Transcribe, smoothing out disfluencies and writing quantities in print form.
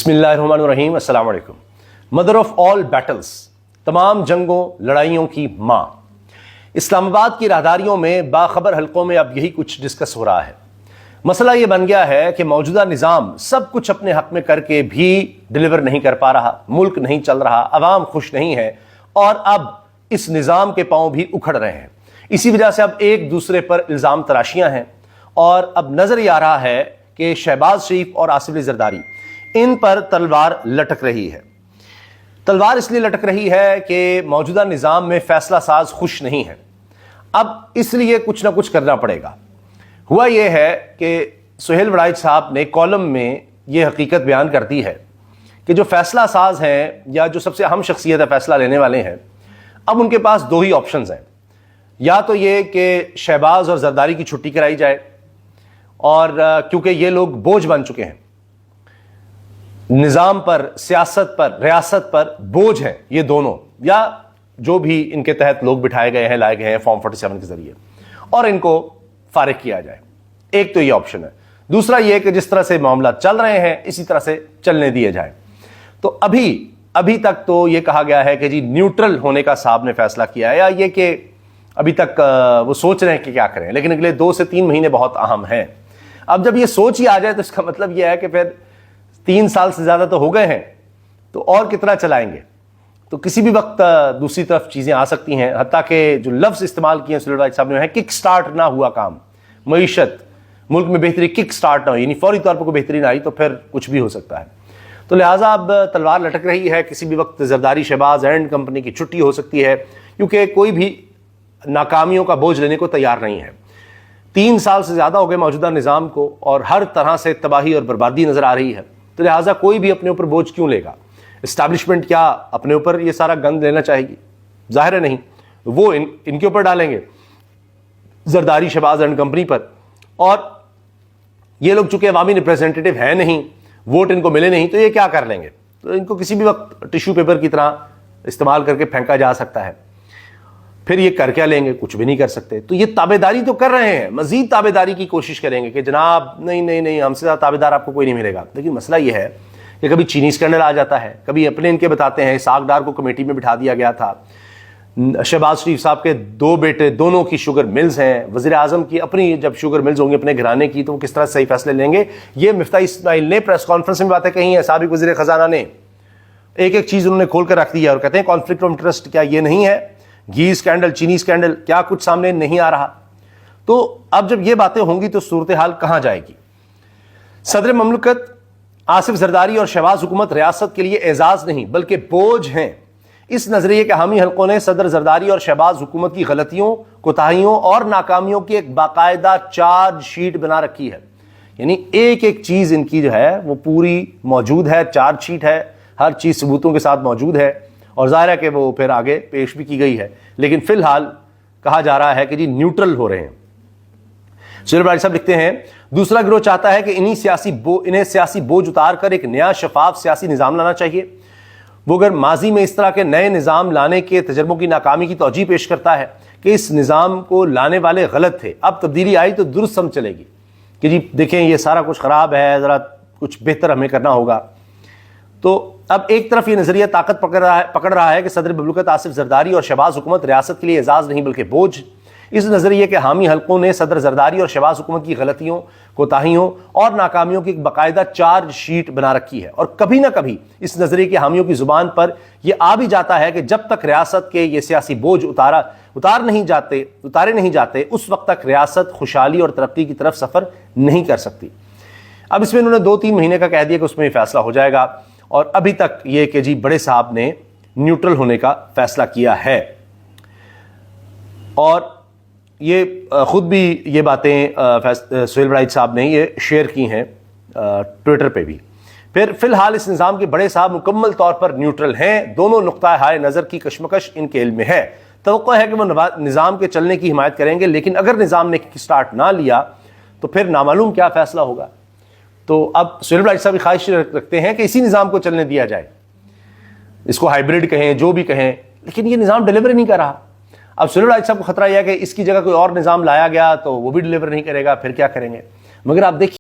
بسم اللہ الرحمن الرحیم۔ السلام علیکم۔ مدر آف آل بیٹلز، تمام جنگوں لڑائیوں کی ماں، اسلام آباد کی راہداریوں میں باخبر حلقوں میں اب یہی کچھ ڈسکس ہو رہا ہے۔ مسئلہ یہ بن گیا ہے کہ موجودہ نظام سب کچھ اپنے حق میں کر کے بھی ڈیلیور نہیں کر پا رہا، ملک نہیں چل رہا، عوام خوش نہیں ہے، اور اب اس نظام کے پاؤں بھی اکھڑ رہے ہیں۔ اسی وجہ سے اب ایک دوسرے پر الزام تراشیاں ہیں، اور اب نظر یہ آ رہا ہے کہ شہباز شریف اور آصف علی زرداری ان پر تلوار لٹک رہی ہے۔ تلوار اس لیے لٹک رہی ہے کہ موجودہ نظام میں فیصلہ ساز خوش نہیں ہے، اب اس لیے کچھ نہ کچھ کرنا پڑے گا۔ ہوا یہ ہے کہ سہیل وڑائچ صاحب نے کالم میں یہ حقیقت بیان کر دی ہے کہ جو فیصلہ ساز ہیں یا جو سب سے اہم شخصیت ہے فیصلہ لینے والے ہیں، اب ان کے پاس دو ہی آپشنز ہیں، یا تو یہ کہ شہباز اور زرداری کی چھٹی کرائی جائے، اور کیونکہ یہ لوگ بوجھ بن چکے ہیں، نظام پر، سیاست پر، ریاست پر بوجھ ہیں یہ دونوں، یا جو بھی ان کے تحت لوگ بٹھائے گئے ہیں، لائے گئے ہیں فارم 47 کے ذریعے، اور ان کو فارغ کیا جائے۔ ایک تو یہ آپشن ہے۔ دوسرا یہ کہ جس طرح سے معاملات چل رہے ہیں اسی طرح سے چلنے دیے جائیں۔ تو ابھی تک تو یہ کہا گیا ہے کہ جی نیوٹرل ہونے کا صاحب نے فیصلہ کیا ہے، یا یہ کہ ابھی تک وہ سوچ رہے ہیں کہ کیا کریں، لیکن اگلے 2 سے 3 مہینے بہت اہم ہیں۔ اب جب یہ سوچ ہی آ جائے تو اس کا مطلب یہ ہے کہ پھر 3 سال سے زیادہ تو ہو گئے ہیں، تو اور کتنا چلائیں گے؟ تو کسی بھی وقت دوسری طرف چیزیں آ سکتی ہیں، حتیٰ کہ جو لفظ استعمال کیے ہیں سہیل وڑائچ صاحب نے ہے کک سٹارٹ نہ ہوا کام، معیشت ملک میں بہتری کک سٹارٹ نہ ہوئی، یعنی فوری طور پر کوئی بہتری نہ آئی تو پھر کچھ بھی ہو سکتا ہے۔ تو لہٰذا اب تلوار لٹک رہی ہے، کسی بھی وقت زرداری، شہباز اینڈ کمپنی کی چھٹی ہو سکتی ہے، کیونکہ کوئی بھی ناکامیوں کا بوجھ لینے کو تیار نہیں ہے۔ 3 سال سے زیادہ ہو گئے موجودہ نظام کو، اور ہر طرح سے تباہی اور بربادی نظر آ رہی ہے، تو لہٰذا کوئی بھی اپنے اوپر بوجھ کیوں لے گا؟ اسٹیبلشمنٹ کیا اپنے اوپر یہ سارا گند لینا چاہے گی؟ ظاہر ہے نہیں، وہ ان کے اوپر ڈالیں گے، زرداری، شہباز اینڈ کمپنی پر، اور یہ لوگ چونکہ عوامی ریپریزنٹیٹیو ہیں نہیں، ووٹ ان کو ملے نہیں، تو یہ کیا کر لیں گے؟ تو ان کو کسی بھی وقت ٹیشو پیپر کی طرح استعمال کر کے پھینکا جا سکتا ہے۔ پھر یہ کر کیا لیں گے؟ کچھ بھی نہیں کر سکتے۔ تو یہ تابعداری تو کر رہے ہیں، مزید تابعداری کی کوشش کریں گے کہ جناب نہیں ہم سے زیادہ تابعدار آپ کو کوئی نہیں ملے گا۔ لیکن مسئلہ یہ ہے کہ کبھی چینی اسکینڈل آ جاتا ہے، کبھی اپنے ان کے بتاتے ہیں، اسحاق ڈار کو کمیٹی میں بٹھا دیا گیا تھا، شہباز شریف صاحب کے 2 بیٹے، دونوں کی شوگر ملز ہیں، وزیر اعظم کی اپنی جب شوگر ملز ہوں گی اپنے گھرانے کی، تو وہ کس طرح صحیح فیصلے لیں گے؟ یہ مفتاح اسماعیل نے پریس کانفرنس میں باتیں کہی ہیں، سابق وزیر خزانہ نے ایک چیز انہوں نے کھول کر رکھ دی ہے، اور کہتے ہیں کانفلکٹ آف انٹرسٹ کیا یہ نہیں ہے؟ گھی اسکینڈل، چینی اسکینڈل، کیا کچھ سامنے نہیں آ رہا؟ تو اب جب یہ باتیں ہوں گی تو صورتحال کہاں جائے گی؟ صدر مملکت آصف زرداری اور شہباز حکومت ریاست کے لیے اعزاز نہیں بلکہ بوجھ ہیں۔ اس نظریے کے حامی حلقوں نے صدر زرداری اور شہباز حکومت کی غلطیوں، کوتاہیوں اور ناکامیوں کی ایک باقاعدہ چارج شیٹ بنا رکھی ہے، یعنی ایک چیز ان کی جو ہے وہ پوری موجود ہے، چارج شیٹ ہے، ہر چیز ثبوتوں کے ساتھ موجود ہے، اور ظاہر ہے کہ وہ پھر آگے پیش بھی کی گئی ہے، لیکن فی الحال کہا جا رہا ہے کہ جی نیوٹرل ہو رہے ہیں۔ سہیل وڑائچ صاحب لکھتے ہیں، دوسرا گروہ چاہتا ہے کہ انہیں سیاسی بوجھ اتار کر ایک نیا شفاف سیاسی نظام لانا چاہیے۔ وہ اگر ماضی میں اس طرح کے نئے نظام لانے کے تجربوں کی ناکامی کی توجیہ پیش کرتا ہے کہ اس نظام کو لانے والے غلط تھے، اب تبدیلی آئی تو درست سمجھ چلے گی کہ جی دیکھیں یہ سارا کچھ خراب ہے، ذرا کچھ بہتر ہمیں کرنا ہوگا۔ تو اب ایک طرف یہ نظریہ طاقت پکڑ رہا ہے کہ صدر مملکت آصف زرداری اور شہباز حکومت ریاست کے لیے اعزاز نہیں بلکہ بوجھ۔ اس نظریے کے حامی حلقوں نے صدر زرداری اور شہباز حکومت کی غلطیوں، کوتاہیوں اور ناکامیوں کی ایک باقاعدہ چارج شیٹ بنا رکھی ہے، اور کبھی نہ کبھی اس نظریے کے حامیوں کی زبان پر یہ آ بھی جاتا ہے کہ جب تک ریاست کے یہ سیاسی بوجھ اتارے نہیں جاتے اس وقت تک ریاست خوشحالی اور ترقی کی طرف سفر نہیں کر سکتی۔ اب اس میں انہوں نے 2-3 مہینے کا کہہ دیا کہ اس میں یہ فیصلہ ہو جائے گا، اور ابھی تک یہ کہ جی بڑے صاحب نے نیوٹرل ہونے کا فیصلہ کیا ہے، اور یہ خود بھی یہ باتیں سہیل وڑائچ صاحب نے یہ شیئر کی ہیں ٹویٹر پہ بھی۔ پھر فی الحال اس نظام کے بڑے صاحب مکمل طور پر نیوٹرل ہیں، دونوں نقطہ ہائے نظر کی کشمکش ان کے علم میں ہے۔ توقع ہے کہ وہ نظام کے چلنے کی حمایت کریں گے، لیکن اگر نظام نے سٹارٹ نہ لیا تو پھر نامعلوم کیا فیصلہ ہوگا۔ تو اب سہیل وڑائچ صاحب خواہش رکھتے ہیں کہ اسی نظام کو چلنے دیا جائے، اس کو ہائیبرڈ کہیں، جو بھی کہیں، لیکن یہ نظام ڈیلیور نہیں کر رہا۔ اب سہیل وڑائچ صاحب کو خطرہ یہ ہے کہ اس کی جگہ کوئی اور نظام لایا گیا تو وہ بھی ڈیلیور نہیں کرے گا، پھر کیا کریں گے؟ مگر آپ دیکھیے